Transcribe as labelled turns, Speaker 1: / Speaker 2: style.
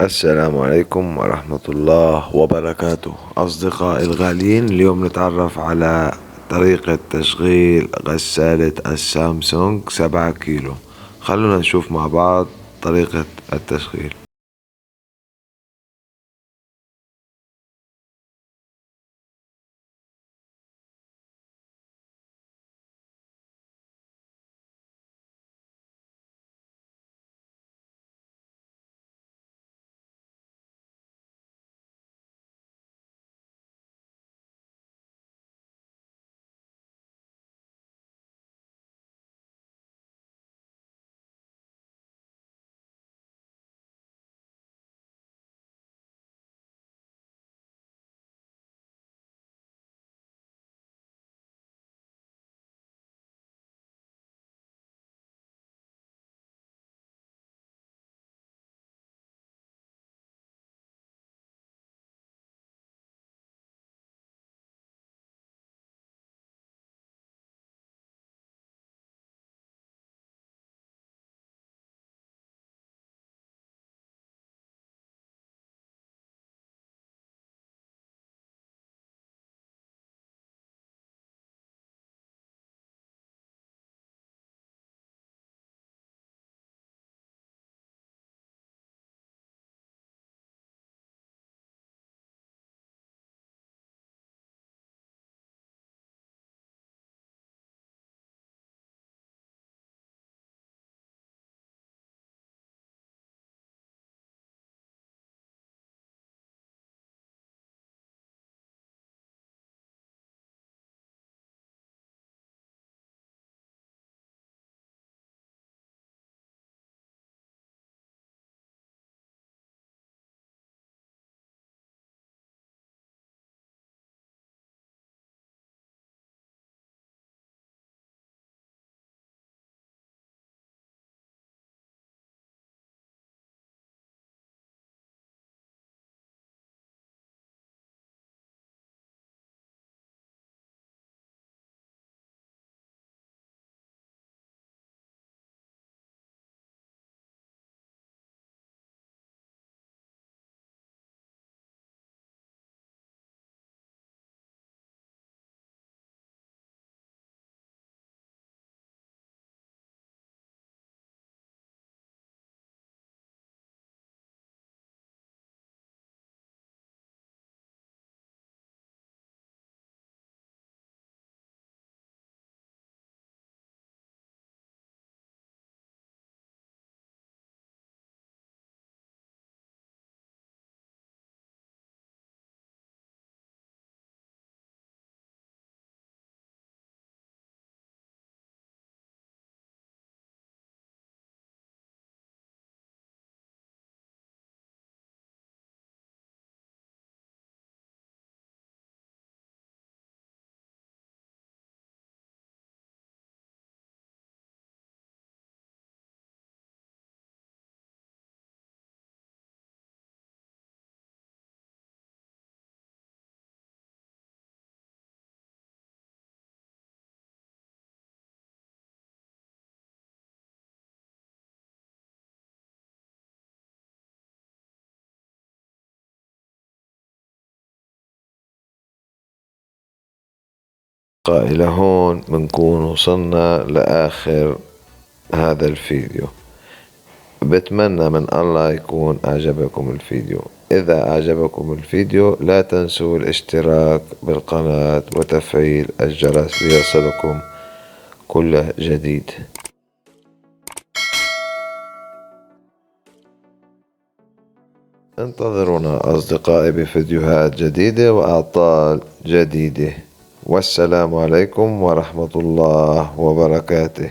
Speaker 1: السلام عليكم ورحمة الله وبركاته. أصدقائي الغاليين، اليوم نتعرف على طريقة تشغيل غسالة السامسونج 7 كيلو. خلونا نشوف مع بعض طريقة التشغيل. إلى هون بنكون وصلنا لآخر هذا الفيديو. بتمنى من الله يكون أعجبكم الفيديو. إذا أعجبكم الفيديو لا تنسوا الاشتراك بالقناة وتفعيل الجرس ليصلكم كل جديد. انتظرونا أصدقائي بفيديوهات جديدة وأعطال جديدة. والسلام عليكم ورحمة الله وبركاته.